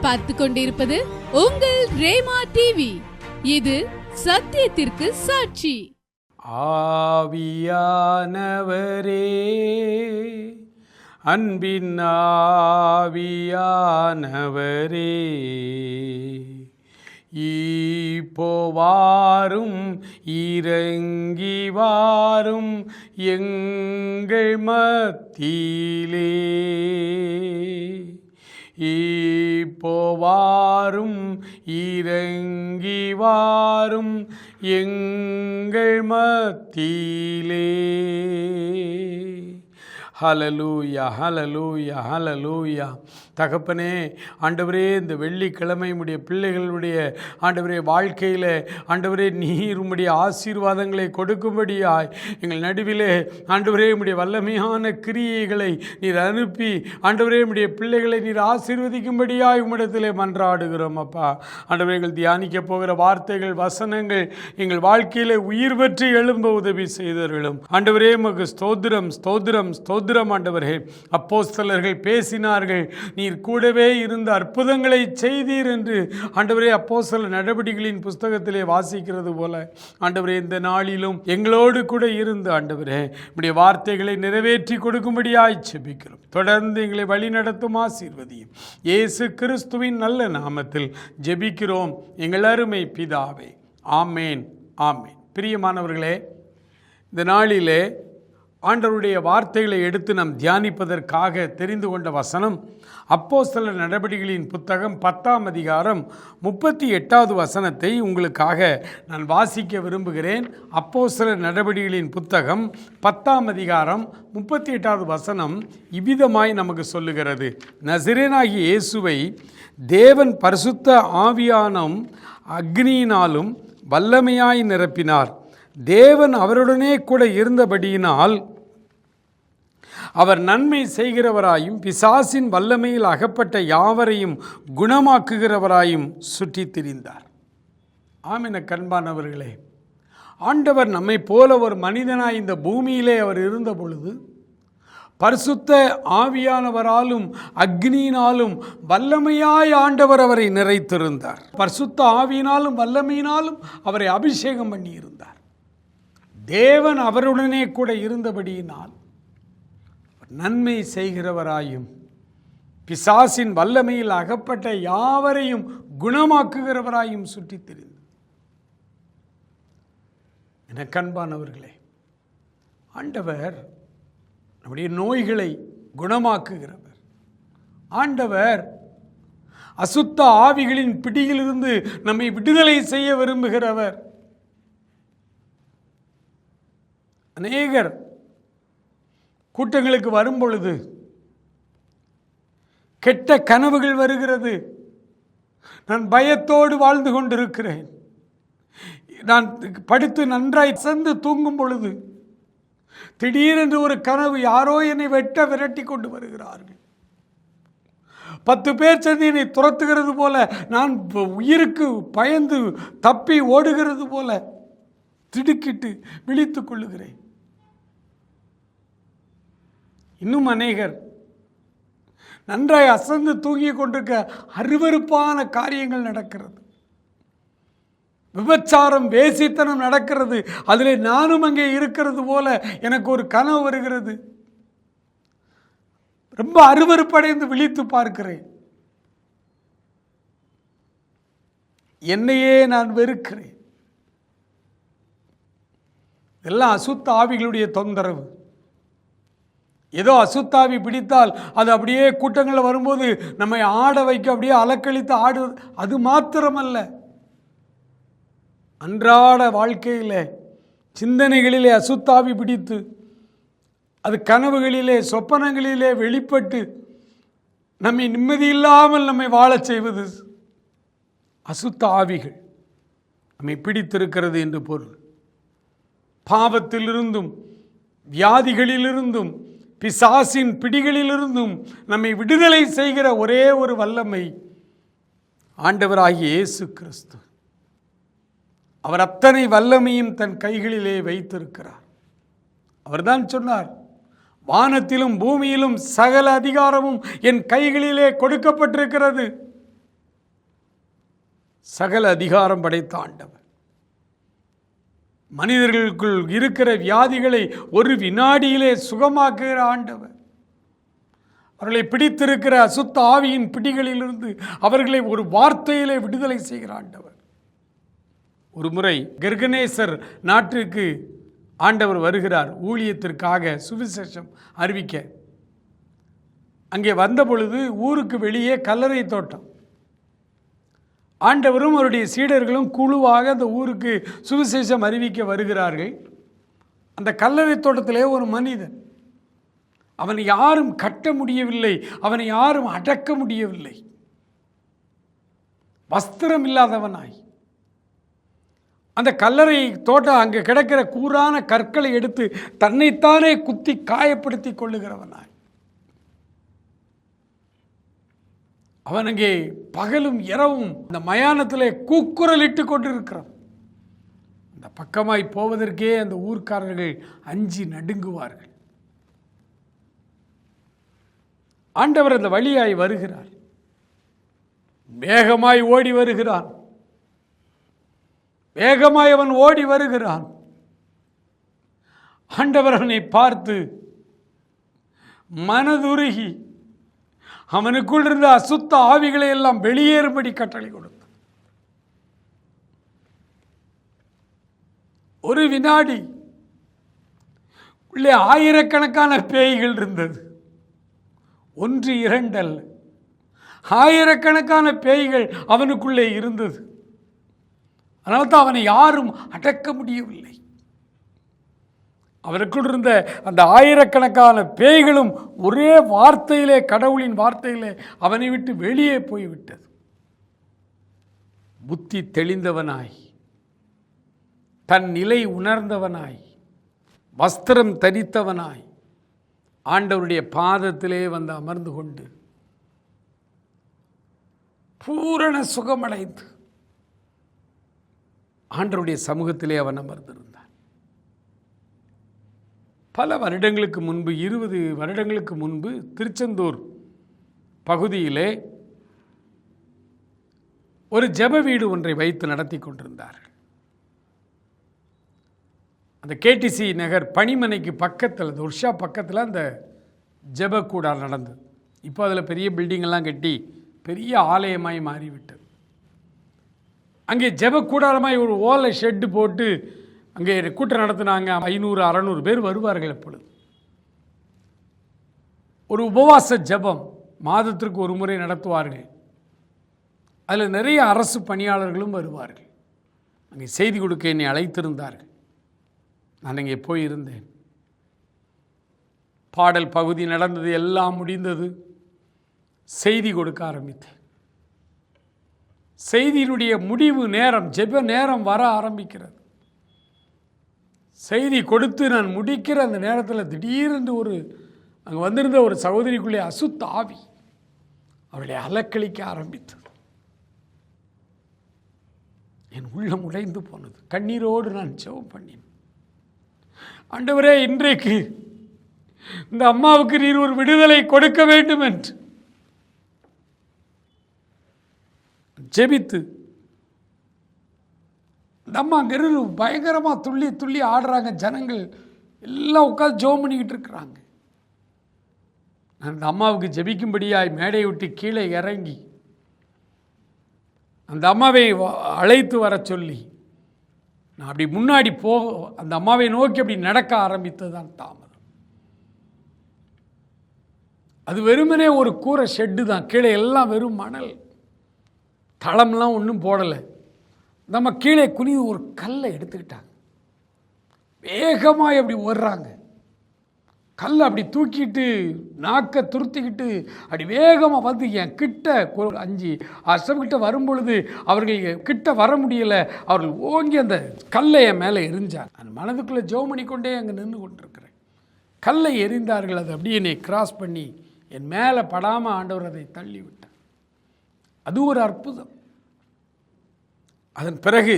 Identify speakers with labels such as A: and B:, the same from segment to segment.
A: நீங்கள் பார்த்து கொண்டிருப்பது உங்கள் ரேமா டிவி. இது சத்தியத்திற்கு சாட்சி.
B: ஆவியானவரே, அன்பின் ஆவியானவரே, இப்போ வாரும், இறங்கி வாரும் எங்கள் மத்தியிலே. இப்போ வாரும், இறங்கி வாரும் எங்கள் மத்தியிலே. ஹல்லேலூயா, ஹல்லேலூயா, ஹல்லேலூயா. தகப்பனே, ஆண்டவரே, இந்த வெள்ளிக்கிழமை உம்முடைய பிள்ளைகளுடைய ஆண்டவரே வாழ்க்கையில் ஆண்டவரே நீர் உம்முடைய ஆசீர்வாதங்களை கொடுக்கும்படியாய் எங்கள் நடுவிலே ஆண்டவரே உம்முடைய வல்லமையான கிரியைகளை நீர் அனுப்பி ஆண்டவரே உம்முடைய பிள்ளைகளை நீர் ஆசீர்வதிக்கும்படியாய் உம்மிடத்திலே மன்றாடுகிறோம். அப்பா ஆண்டவரே, எங்கள் தியானிக்க போகிற வார்த்தைகள், வசனங்கள் எங்கள் வாழ்க்கையில் உயிர் பெற்று எழும்ப உதவி செய்தவர்களும் ஆண்டவரே உமக்கு ஸ்தோத்திரம், ஸ்தோத்திரம், ஸ்தோத்திரம். ஆண்டவரே, அப்போஸ்தலர்கள் பேசினார்கள், நீர் கூடவே இருந்த அற்புதங்களை செய்தீர் என்று ஆண்டவரே அப்போஸ்தலர் நடவடிக்கைகளின் புஸ்தகத்திலே வாசிக்கிறது போல ஆண்டவரே இந்த நாளிலும் எங்களோடு கூட இருந்து ஆண்டவரே உம்முடைய வார்த்தைகளை நிறைவேற்றி கொடுக்கும்படியாய் ஜெபிக்கிறோம். தொடர்ந்து எங்களை வழிநடத்தும் ஆசீர்வதியும். இயேசு கிறிஸ்துவின் நல்ல நாமத்தில் ஜெபிக்கிறோம் எங்கள் அருமை பிதாவே. ஆமேன், ஆமேன். பிரியமானவர்களே, இந்த நாளிலே ஆண்டவருடைய வார்த்தைகளை எடுத்து நாம் தியானிப்பதற்காக தெரிந்து கொண்ட வசனம் அப்போஸ்தலர் நடவடிக்கைகளின் புத்தகம் 10ஆம் அதிகாரம் 38வது வசனத்தை உங்களுக்காக நான் வாசிக்க விரும்புகிறேன். அப்போஸ்தலர் நடவடிக்கைகளின் புத்தகம் 10ஆம் அதிகாரம் 38வது வசனம் இவ்விதமாய் நமக்கு சொல்லுகிறது. நசரேயனாகிய இயேசுவை தேவன் பரிசுத்த ஆவியானும் அக்னியினாலும் வல்லமையாய் நிரப்பினார். தேவன் அவருடனே கூட இருந்தபடியினால் அவர் நன்மை செய்கிறவராயும் பிசாசின் வல்லமையில் அகப்பட்ட யாவரையும் குணமாக்குகிறவராயும் சுற்றித் திரிந்தார். ஆமென். கண்பானவர்களே, ஆண்டவர் நம்மை போல ஒரு மனிதனாய் இந்த பூமியிலே அவர் இருந்த பொழுது பரிசுத்த ஆவியானவராலும் அக்னியினாலும் வல்லமையாய் ஆண்டவர் அவரை நிறைத்திருந்தார். பரிசுத்த ஆவியினாலும் வல்லமையினாலும் அவரை அபிஷேகம் பண்ணி இருந்தார். தேவன் அவருடனே கூட இருந்தபடியினால் நன்மை செய்கிறவராயும் பிசாசின் வல்லமையில் அகப்பட்ட யாவரையும் குணமாக்குகிறவராயும் சுற்றித் திரிந்தார். எனக்கு அன்பானவர்களே, ஆண்டவர் நம்முடைய நோய்களை குணமாக்குகிறவர். ஆண்டவர் அசுத்த ஆவிகளின் பிடியிலிருந்து நம்மை விடுதலை செய்ய விரும்புகிறவர். அநேகர் கூட்டங்களுக்கு வரும் பொழுது கெட்ட கனவுகள் வருகிறது. நான் பயத்தோடு வாழ்ந்து கொண்டிருக்கிறேன். நான் படுத்து நன்றாய் அசந்து தூங்கும் பொழுது திடீரென்று ஒரு கனவு, யாரோ என்னை வெட்ட விரட்டி கொண்டு வருகிறார்கள். 10 பேர் சேர்ந்து என்னை துரத்துகிறது போல, நான் உயிருக்கு பயந்து தப்பி ஓடுகிறது போல திடுக்கிட்டு விழித்துக் கொள்ளுகிறேன். இன்னும் அநேகர் நன்றாய் அசந்து தூங்கி கொண்டிருக்க அருவருப்பான காரியங்கள் நடக்கிறது. விபச்சாரம், வேசித்தனம் நடக்கிறது. அதில் நானும் அங்கே இருக்கிறது போல எனக்கு ஒரு கனவு வருகிறது. ரொம்ப அருவருப்படைந்து விழித்து பார்க்கிறேன். என்னையே நான் வெறுக்கிறேன். எல்லாம் அசுத்த ஆவிகளுடைய தொந்தரவு. ஏதோ அசுத்தாவி பிடித்தால் அது அப்படியே கூட்டங்களில் வரும்போது நம்மை ஆட வைக்க, அப்படியே அலக்களித்து ஆடுவது அது மாத்திரமல்ல, அன்றாட வாழ்க்கையில் சிந்தனைகளிலே அசுத்தாவி பிடித்து அது கனவுகளிலே சொப்பனங்களிலே வெளிப்பட்டு நம்மை நிம்மதியில்லாமல் நம்மை வாழச் செய்வது அசுத்த ஆவிகள் நம்மை பிடித்திருக்கிறது என்று பொருள். பாவத்திலிருந்தும் வியாதிகளிலிருந்தும் பிசாசின் பிடிகளிலிருந்தும் நம்மை விடுதலை செய்கிற ஒரே ஒரு வல்லமை ஆண்டவராகிய இயேசு கிறிஸ்து. அவர் அத்தனை வல்லமையும் தன் கைகளிலே வைத்திருக்கிறார். அவர்தான் சொன்னார், வானத்திலும் பூமியிலும் சகல அதிகாரமும் என் கைகளிலே கொடுக்கப்பட்டிருக்கிறது. சகல அதிகாரம் படைத்த ஆண்டவர். மனிதர்களுக்குள் இருக்கிற வியாதிகளை ஒரு வினாடியிலே சுகமாக்குகிற ஆண்டவர். அவர்களை பிடித்திருக்கிற அசுத்த ஆவியின் பிடிகளிலிருந்து அவர்களை ஒரு வார்த்தையிலே விடுதலை செய்கிற ஆண்டவர். ஒரு முறை கெர்கனேசர் நாட்டிற்கு ஆண்டவர் வருகிறார் ஊழியத்திற்காக சுவிசேஷம் அறிவிக்க. அங்கே வந்த பொழுது ஊருக்கு வெளியே கல்லறை தோட்டம். ஆண்டவரும் அவருடைய சீடர்களும் குழுவாக அந்த ஊருக்கு சுவிசேஷம் அறிவிக்க வருகிறார்கள். அந்த கல்லறை தோட்டத்திலே ஒரு மனிதன், அவனை யாரும் கட்ட முடியவில்லை, அவனை யாரும் அடக்க முடியவில்லை. வஸ்திரம் இல்லாதவனாய் அந்த கல்லறை தோட்டம் அங்கே கிடக்கிற கூரான கற்களை எடுத்து தன்னைத்தானே குத்தி காயப்படுத்தி கொள்ளுகிறவனாய் அவன் அங்கே பகலும் இரவும் அந்த மயானத்திலே கூக்குரலிட்டு கொண்டிருக்கிறான். அந்த பக்கமாய் போவதற்கே அந்த ஊர்க்காரர்கள் அஞ்சி நடுங்குவார்கள். ஆண்டவர் அந்த வழியாய் வருகிறார். வேகமாய் ஓடி வருகிறான். வேகமாய் அவன் ஓடி வருகிறான். ஆண்டவர் அவனை பார்த்து மனதுருகி அவனுக்குள் இருந்த அசுத்த ஆவிகளை எல்லாம் வெளியேறும்படி கட்டளை கொடுத்தார். ஒரு வினாடி உள்ளே ஆயிரக்கணக்கான பேய்கள் இருந்தது. 1 2 அல்ல, ஆயிரக்கணக்கான பேய்கள் அவனுக்குள்ளே இருந்தது. அதனால்தான் அவனை யாரும் அடக்க முடியவில்லை. அவனுக்குள் இருந்த அந்த ஆயிரக்கணக்கான பேய்களும் ஒரே வார்த்தையிலே, கடவுளின் வார்த்தையிலே அவனை விட்டு வெளியே போய்விட்டது. புத்தி தெளிந்தவனாய், தன் நிலை உணர்ந்தவனாய், வஸ்திரம் தரித்தவனாய் ஆண்டவருடைய பாதத்திலே வந்து அமர்ந்து கொண்டு பூரண சுகமடைந்து ஆண்டவருடைய சமூகத்திலே அவன் அமர்ந்திருந்தான். பல வருடங்களுக்கு முன்பு, 20 வருடங்களுக்கு முன்பு திருச்செந்தூர் பகுதியிலே ஒரு ஜெப வீடு ஒன்றை வைத்து நடத்தி கொண்டிருந்தார்கள். அந்த கேடிசி நகர் பணிமனைக்கு பக்கத்தில், அந்த உஷா பக்கத்தில் அந்த ஜெப கூடார் நடந்தது. இப்போ அதில் பெரிய பில்டிங்கெல்லாம் கட்டி பெரிய ஆலயமாய் மாறிவிட்டது. அங்கே ஜெப கூடாரமாய் ஒரு ஓலை ஷெட்டு போட்டு அங்கே கூட்டம் நடத்தினாங்க. 500-600 பேர் வருவார்கள். எப்பொழுது ஒரு உபவாச ஜெபம் மாதத்திற்கு ஒரு முறை நடத்துவார்கள். அதில் நிறைய அரசு பணியாளர்களும் வருவார்கள். அங்கே செய்தி கொடுக்க என்னை அழைத்திருந்தார்கள். நான் அங்கே போயிருந்தேன். பாடல் பகுதி நடந்தது, எல்லாம் முடிந்தது. செய்தி கொடுக்க ஆரம்பித்தேன். செய்தியினுடைய முடிவு நேரம், ஜெப நேரம் வர ஆரம்பிக்கிறது. செய்தி கொடுத்து நான் முடிக்கிற அந்த நேரத்தில் திடீரென்று அங்கே வந்திருந்த ஒரு சகோதரிக்குள்ளே அசுத்த ஆவி அவளை அலக்களிக்க ஆரம்பித்தது. என் உள்ளம் உடைந்து போனது. கண்ணீரோடு நான் ஜெபம் பண்ணினேன். ஆண்டவரே, இன்றைக்கு இந்த அம்மாவுக்கு நீர் ஒரு விடுதலை கொடுக்க வேண்டும் என்று ஜெபித்து, இந்த அம்மா அங்கிருந்து பயங்கரமாக துள்ளி துள்ளி ஆடுறாங்க. ஜனங்கள் எல்லாம் உட்காந்து ஜெபம் பண்ணிக்கிட்டு இருக்கிறாங்க. நான் அந்த அம்மாவுக்கு ஜெபிக்கும்படியாய் மேடையை விட்டு கீழே இறங்கி அந்த அம்மாவை அழைத்து வர சொல்லி நான் அப்படி முன்னாடி அந்த அம்மாவை நோக்கி அப்படி நடக்க ஆரம்பித்தது தான் தாமதம். அது வெறுமனே ஒரு கூரை ஷெட்டு தான். கீழே எல்லாம் வெறும் மணல், தளம்லாம் ஒன்றும் போடலை. நம்ம கீழே குனிவு ஒரு கல்லை எடுத்துக்கிட்டாங்க. வேகமாக அப்படி ஓடுறாங்க. கல்லை அப்படி தூக்கிட்டு நாக்கை துருத்திக்கிட்டு அப்படி வேகமாக வந்து என் கிட்ட 5-6 கிட்ட வரும்பொழுது அவர்கள் கிட்ட வர முடியலை. அவர்கள் ஓங்கி அந்த கல்லை என் மேலே எரிஞ்சார். அந்த மனதுக்குள்ளே ஜெபம் பண்ணிக்கொண்டே அங்கே நின்று கொண்டிருக்கிறேன். கல்லை எரிந்தார்கள். அது அப்படியே என்னை கிராஸ் பண்ணி என் மேலே படாமல் ஆண்டவர் அதை தள்ளி விட்டார். அது ஒரு அற்புதம். அதன் பிறகு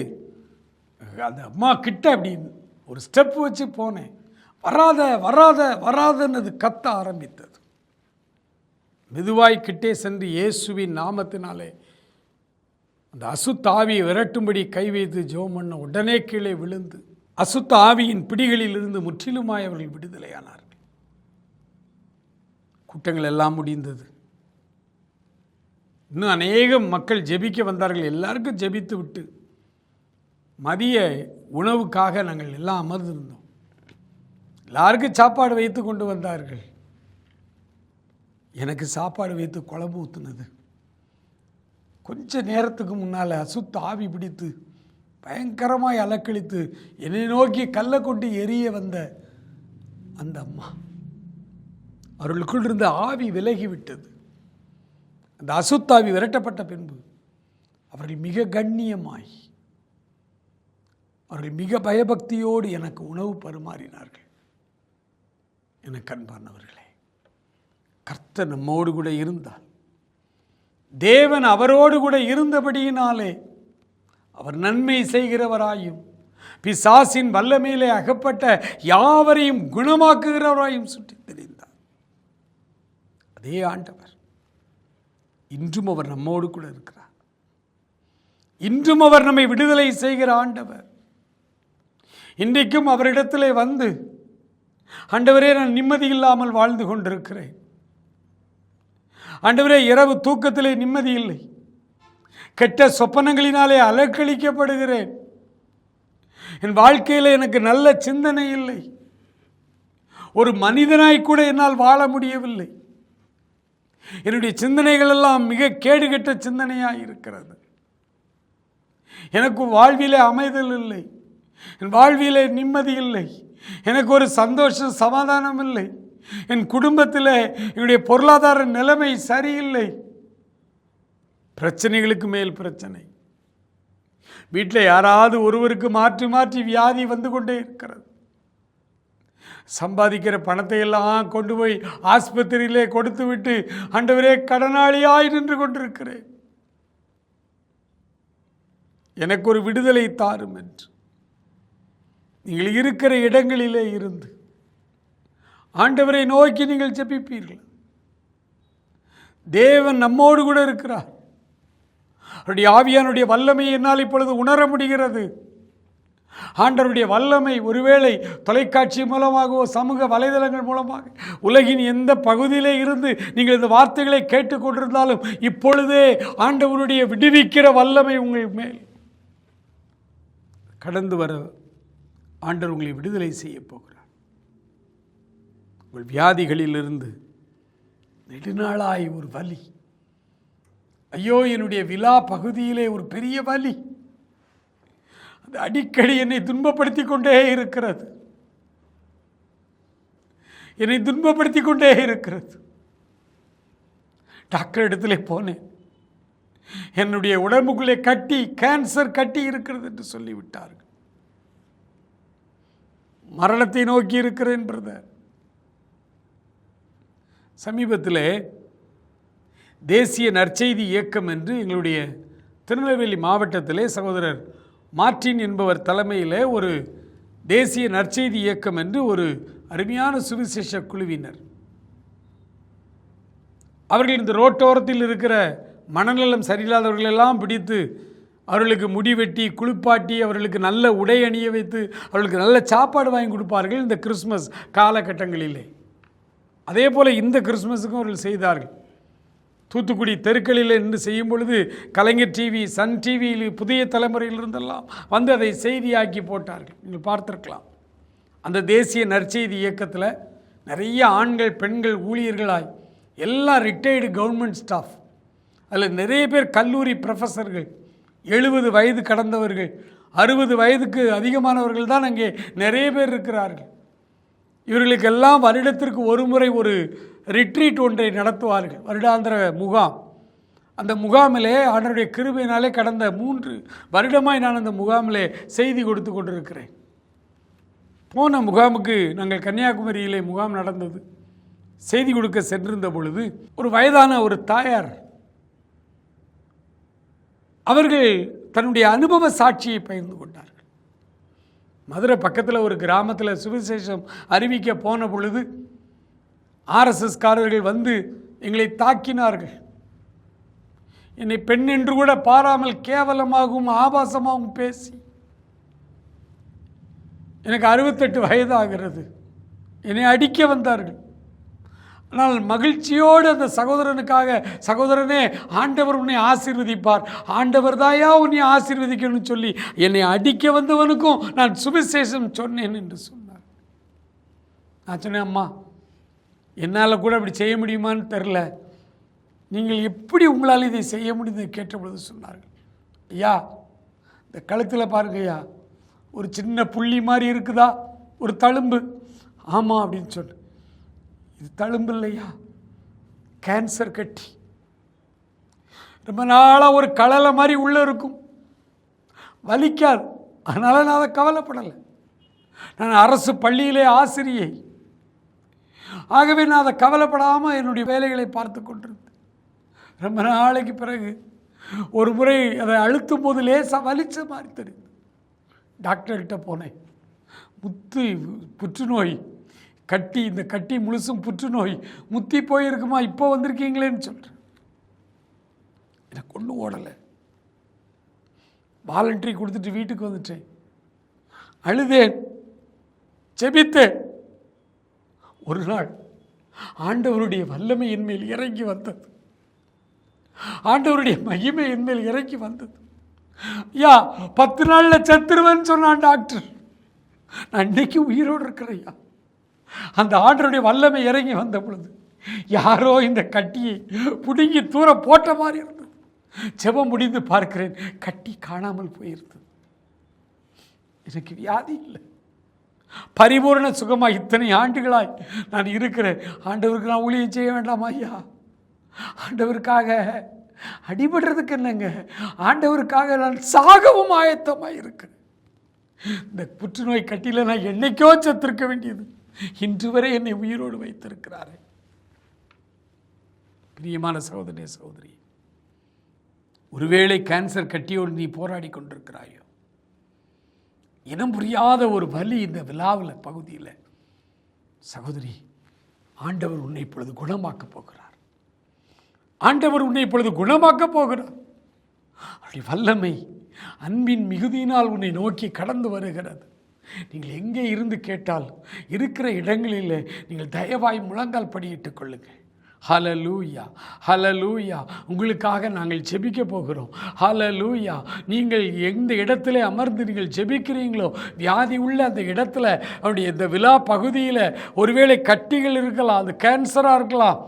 B: அந்த அம்மா கிட்ட அப்படி ஒரு ஸ்டெப் வச்சு போனேன். வராத வராத வராதன்னு கத்த ஆரம்பித்தது. மெதுவாய் கிட்டே சென்று இயேசுவின் நாமத்தினாலே அந்த அசுத்த ஆவியை விரட்டும்படி கை வைத்து ஜெபம் பண்ண உடனே கீழே விழுந்து அசுத்த ஆவியின் பிடிகளில் இருந்து முற்றிலுமாய் அவர்கள் விடுதலையானார்கள். கூட்டங்கள் எல்லாம் முடிந்தது. இன்னும் அநேக மக்கள் ஜெபிக்க வந்தார்கள். எல்லாருக்கும் ஜெபித்து விட்டு மதிய உணவுக்காக நாங்கள் எல்லாம் அமர்ந்திருந்தோம். எல்லாருக்கும் சாப்பாடு வைத்து கொண்டு வந்தார்கள். எனக்கு சாப்பாடு வைத்து குழம்பு ஊற்றுனது. கொஞ்ச நேரத்துக்கு முன்னால் அசுத்த ஆவி பிடித்து பயங்கரமாய் அலக்களித்து என்னை நோக்கி கல்லை கொண்டு எரிய வந்த அந்த அம்மா, அவர்களுக்குள் இருந்த ஆவி விலகிவிட்டது. அந்த அசுத்தாவி விரட்டப்பட்ட பின்பு அவர்கள் மிக கண்ணியமாய், அவர்கள் மிக பயபக்தியோடு எனக்கு உணவு பரிமாறினார்கள். எனக்கு அன்பானவர்களே, கர்த்தர் நம்மோடு கூட இருந்தால், தேவன் அவரோடு கூட இருந்தபடியினாலே அவர் நன்மை செய்கிறவராயும் பிசாசின் வல்லமையிலே அகப்பட்ட யாவரையும் குணமாக்குகிறவராயும் சுற்றி திரிந்தார். அதே ஆண்டவர் இன்றும் அவர் நம்மோடு கூட இருக்கிறார். இன்றும் அவர் நம்மை விடுதலை செய்கிற ஆண்டவர். இன்றைக்கும் அவரிடத்திலே வந்து, ஆண்டவரே, நான் நிம்மதி இல்லாமல் வாழ்ந்து கொண்டிருக்கிறேன். ஆண்டவரே, இரவு தூக்கத்திலே நிம்மதி இல்லை. கெட்ட சொப்பனங்களினாலே அலக்களிக்கப்படுகிறேன். என் வாழ்க்கையில் எனக்கு நல்ல சிந்தனை இல்லை. ஒரு மனிதனாய் கூட என்னால் வாழ முடியவில்லை. என்னுடைய சிந்தனைகள் எல்லாம் மிக கேடுகெட்ட சிந்தனையாக இருக்கிறது. எனக்கு வாழ்விலே அமைதல் இல்லை. என் வாழ்விலே நிம்மதி இல்லை. எனக்கு ஒரு சந்தோஷம் சமாதானம் இல்லை. என் குடும்பத்தில் என்னுடைய பொருளாதார நிலைமை சரியில்லை. பிரச்சனைகளுக்கு மேல் பிரச்சனை. வீட்டில் யாராவது ஒருவருக்கு மாற்றி மாற்றி வியாதி வந்து கொண்டே இருக்கிறது. சம்பாதிக்கிற பணத்தை எல்லாம் கொண்டு போய் ஆஸ்பத்திரியிலே கொடுத்து விட்டு ஆண்டவரே கடனாளியாய் நின்று கொண்டிருக்கிறேன். எனக்கு ஒரு விடுதலை தாரும் என்று நீங்கள் இருக்கிற இடங்களிலே இருந்து ஆண்டவரை நோக்கி நீங்கள் ஜெபிப்பீர்கள். தேவன் நம்மோடு கூட இருக்கிறார். அவருடைய ஆவியானுடைய வல்லமையை என்னால் இப்பொழுது உணர முடிகிறது. ஆண்டவருடைய வல்லமை ஒருவேளை தொலைக்காட்சி மூலமாகவோ சமூக வலைதளங்கள் மூலமாக உலகின் எந்த பகுதியிலே இருந்து நீங்கள் இந்த வார்த்தைகளை கேட்டுக்கொண்டிருந்தாலும் இப்பொழுதே ஆண்டவருடைய விடுவிக்கிற வல்லமை உங்கள் மேல் கடந்து வர ஆண்டவர் உங்களை விடுதலை செய்ய போகிறார். உங்கள் வியாதிகளிலிருந்து நெடுநாளாய் ஒரு வலி, ஐயோ என்னுடைய விலா பகுதியிலே ஒரு பெரிய வலி, அது அடிக்கடி என்னை துன்பப்படுத்தி கொண்டே இருக்கிறது. என்னை துன்பப்படுத்தி கொண்டே இருக்கிறது. டாக்டர் இடத்துல போனேன். என்னுடைய உடம்புக்குள்ளே கட்டி, கேன்சர் கட்டி இருக்கிறது என்று சொல்லிவிட்டார்கள். மரணத்தை நோக்கி இருக்கிறேன் பிரதர். சமீபத்தில் தேசிய நற்செய்தி இயக்கம் என்று எங்களுடைய திருநெல்வேலி மாவட்டத்திலே சகோதரர் மார்ட்டின் என்பவர் தலைமையில் ஒரு தேசிய நற்செய்தி இயக்கம் என்று ஒரு அருமையான சுவிசேஷ குழுவினர், அவர்கள் இந்த ரோட்டோரத்தில் இருக்கிற மனநலம் சரியில்லாதவர்களெல்லாம் பிடித்து அவர்களுக்கு முடிவெட்டி குளிப்பாட்டி அவர்களுக்கு நல்ல உடை அணிய வைத்து அவர்களுக்கு நல்ல சாப்பாடு வாங்கி கொடுப்பார்கள் இந்த கிறிஸ்மஸ் காலகட்டங்களிலே. அதே போல் இந்த கிறிஸ்மஸுக்கும் அவர்கள் செய்தார்கள். தூத்துக்குடி தெருக்களில் நின்று செய்யும் பொழுது கலைஞர் டிவி, சன் டிவியில் புதிய தலைமுறையிலிருந்தெல்லாம் வந்து அதை செய்தியாக்கி போட்டார்கள். நீங்கள் பார்த்துருக்கலாம். அந்த தேசிய நற்செய்தி இயக்கத்தில் நிறைய ஆண்கள் பெண்கள் ஊழியர்களாய் எல்லாம் ரிட்டையர்டு கவர்மெண்ட் ஸ்டாஃப், அதில் நிறைய பேர் கல்லூரி ப்ரொஃபஸர்கள், 70 வயது கடந்தவர்கள், 60 வயதுக்கு அதிகமானவர்கள் தான் அங்கே நிறைய பேர் இருக்கிறார்கள். இவர்களுக்கெல்லாம் வருடத்திற்கு ஒரு முறை ஒரு ரிட்ரீட் ஒன்றை நடத்துவார்கள், வருடாந்திர முகாம். அந்த முகாமிலே ஆண்டவருடைய கிருபையினாலே கடந்த 3 வருடமாய் நான் அந்த முகாமிலே செய்தி கொடுத்து கொண்டிருக்கிறேன். போன முகாமுக்கு நாங்கள் கன்னியாகுமரியிலே முகாம் நடந்தது. செய்தி கொடுக்க சென்றிருந்த பொழுது ஒரு வயதான ஒரு தாயார், அவர்கள் தன்னுடைய அனுபவ சாட்சியை பகிர்ந்து கொண்டார்கள். மதுரை பக்கத்தில் ஒரு கிராமத்தில் சுவிசேஷம் அறிவிக்க போன பொழுது ஆர்எஸ்எஸ்காரர்கள் வந்து எங்களை தாக்கினார்கள். என்னை பெண் என்று கூட பாராமல் கேவலமாகவும் ஆபாசமாகவும் பேசி எனக்கு 68 வயதாகிறது. என்னை அடிக்க வந்தார்கள். ஆனால் மகிழ்ச்சியோடு அந்த சகோதரனுக்காக, சகோதரனே ஆண்டவர் உன்னை ஆசீர்வதிப்பார், ஆண்டவர் தாயா உன்னை ஆசீர்வதிக்கணும்னு சொல்லி என்னை அடிக்க வந்தவனுக்கும் நான் சுவிசேஷம் சொன்னேன் என்று சொன்னார். நான் சொன்னேன், அம்மா என்னால் கூட அப்படி செய்ய முடியுமான்னு தெரில, நீங்கள் எப்படி உங்களால் இதை செய்ய முடியுது கேட்டபொழுது சொன்னார்கள், ஐயா இந்த கழுத்தில் பாருங்க ஐயா, ஒரு சின்ன புள்ளி மாதிரி இருக்குதா, ஒரு தழும்பு. ஆமாம் அப்படின்னு சொன்னேன். இது தழும்பு இல்லையா, கேன்சர் கட்டி, ரொம்ப நாளாக ஒரு களலை மாதிரி உள்ளே இருக்கும், வலிக்காது. அதனால் நான் அதை கவலைப்படலை. நான் அரசு பள்ளியிலே ஆசிரியை, ஆகவே நான் அதை கவலைப்படாமல் என்னுடைய வேலைகளை பார்த்து கொண்டிருந்தேன். ரொம்ப நாளைக்கு பிறகு ஒரு முறை அதை அழுத்தும் போது லேசாக வலிச்ச மாதிரி தெரியுது. டாக்டர்கிட்ட போனேன். புற்றுநோய் கட்டி, இந்த கட்டி முழுசும் புற்றுநோய், முத்தி போயிருக்குமா, இப்போ வந்திருக்கீங்களேன்னு சொல்கிறேன். எனக்கு ஒன்றும் ஓடலை. வாலண்டரி கொடுத்துட்டு வீட்டுக்கு வந்துட்டேன். அழுதேன், ஜெபித்தேன். ஒரு நாள் ஆண்டவருடைய வல்லமை என்மேல் இறங்கி வந்தது, ஆண்டவருடைய மகிமை என்மேல் இறங்கி வந்தது. ஐயா 10 நாளில் செத்துருவேன்னு சொன்னான் டாக்டர். நான் இன்னைக்கு உயிரோடு இருக்கிறையா. அந்த ஆண்டவருடைய வல்லமை இறங்கி வந்த பொழுது யாரோ இந்த கட்டியை பிடுங்கி தூர போட்ட மாதிரி இருந்தது. ஜெபம் முடிந்து பார்க்கிறேன், கட்டி காணாமல் போயிருந்தது. எனக்கு வியாதி இல்லை, பரிபூர்ண சுகமாக இத்தனை ஆண்டுகளாய் நான் இருக்கிறேன். ஆண்டவருக்கு நான் ஊழியம் செய்ய வேண்டாமா ஐயா? ஆண்டவருக்காக அடிபடுறதுக்கு என்னங்க, ஆண்டவருக்காக நான் சாகவும் ஆயத்தமாக இருக்கிறேன். இந்த புற்றுநோய் கட்டியில் நான் என்னைக்கோ செத்திருக்க வேண்டியது, இன்று வரை என்னை உயிரோடு வைத்திருக்கிறாரே. பிரியமான சகோதரனே, சகோதரி, ஒருவேளை கேன்சர் கட்டியோடு நீ போராடி கொண்டிருக்கிறாயோ, இனம் புரியாத ஒரு வலி இந்த விழாவில் பகுதியில், சகோதரி, ஆண்டவர் உன்னை இப்பொழுது குணமாக்கப் போகிறார். ஆண்டவர் உன்னை இப்பொழுது குணமாக்கப் போகிறார். அவருடைய வல்லமை அன்பின் மிகுதியினால் உன்னை நோக்கி கடந்து வருகிறது. நீங்கள் எங்கே இருந்து கேட்டாலும் இருக்கிற இடங்களில் நீங்கள் தயவாய் முழங்கால் படியிட்டுக் கொள்ளுங்கள். ஹல்லேலூயா, ஹல்லேலூயா. உங்களுக்காக நாங்கள் ஜெபிக்க போகிறோம். ஹல்லேலூயா. நீங்கள் எந்த இடத்துல அமர்ந்து நீங்கள் ஜெபிக்கிறீங்களோ, வியாதி உள்ள அந்த இடத்துல, அவருடைய இந்த விழா பகுதியில் ஒருவேளை கட்டிகள் இருக்கலாம், அது கேன்சராக இருக்கலாம்.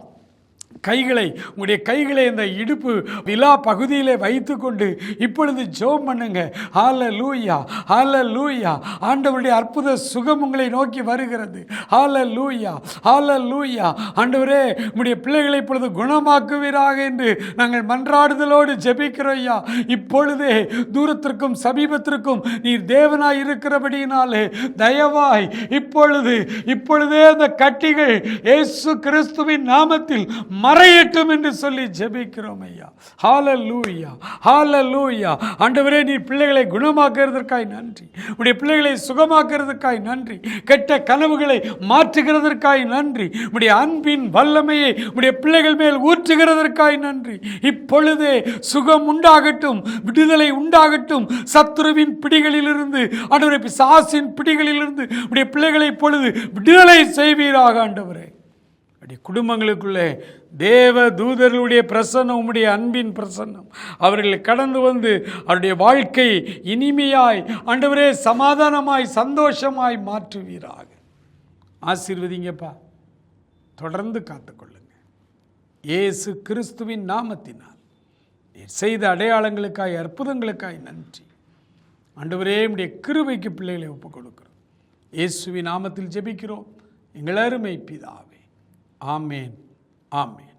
B: உங்களுடைய கைகளை இந்த இடுப்பு விழா பகுதியிலே வைத்து கொண்டு இப்பொழுது ஜெபம் பண்ணுங்க. ஹல்லேலூயா, ஹல்லேலூயா. ஆண்டவருடைய அற்புத சுகம் உங்களை நோக்கி வருகிறது. ஹல்லேலூயா, ஹல்லேலூயா. ஆண்டவரே, உம்முடைய பிள்ளைகளை இப்பொழுது குணமாக்குவீராக என்று நாங்கள் மன்றாடுதலோடு ஜெபிக்கிறோம் ஐயா. இப்பொழுதே தூரத்திற்கும் சமீபத்திற்கும் நீர் தேவனாய் இருக்கிறபடியினாலே தயவாய் இப்பொழுதே அந்த கட்டிகள் இயேசு கிறிஸ்துவின் நாமத்தில் மறையட்டும் என்று சொல்லி ஜெபிக்கிறோம் ஐயா. ஹல்லேலூயா, ஹல்லேலூயா. ஆண்டவரே, நீ பிள்ளைகளை குணமாக்குறதற்காய் நன்றி, உடைய பிள்ளைகளை சுகமாக்குறதற்காய் நன்றி, கெட்ட கனவுகளை மாற்றுகிறதற்காய் நன்றி, உடைய அன்பின் வல்லமையை உடைய பிள்ளைகள் மேல் ஊற்றுகிறதற்காய் நன்றி. இப்பொழுதே சுகம் உண்டாகட்டும், விடுதலை உண்டாகட்டும். சத்துருவின் பிடிகளிலிருந்து, ஆண்டவரே, பிசாசின் பிடிகளிலிருந்து உடைய பிள்ளைகளை இப்பொழுது விடுதலை செய்வீராக. ஆண்டவரே, குடும்பங்களுக்குள்ளே தேவ தூதர்களுடைய பிரசன்னம், உம்முடைய அன்பின் பிரசன்னம் அவர்களை கடந்து வந்து அவருடைய வாழ்க்கை இனிமையாய், ஆண்டவரே, சமாதானமாய் சந்தோஷமாய் மாற்றுவீராக. ஆசீர்வதிங்கப்பா, தொடர்ந்து காத்துக்கொள்ளுங்க. இயேசு கிறிஸ்துவின் நாமத்தினால் நீர் செய்த அடையாளங்களுக்காய், அற்புதங்களுக்காய் நன்றி. ஆண்டவரே, உம்முடைய கிருபைக்கு பிள்ளைகளை ஒப்புக் கொடுக்கிறோம். இயேசுவின் நாமத்தில் ஜெபிக்கிறோம் எங்கள் அருமை பிதாவே. ஆமேன், ஆமேன்.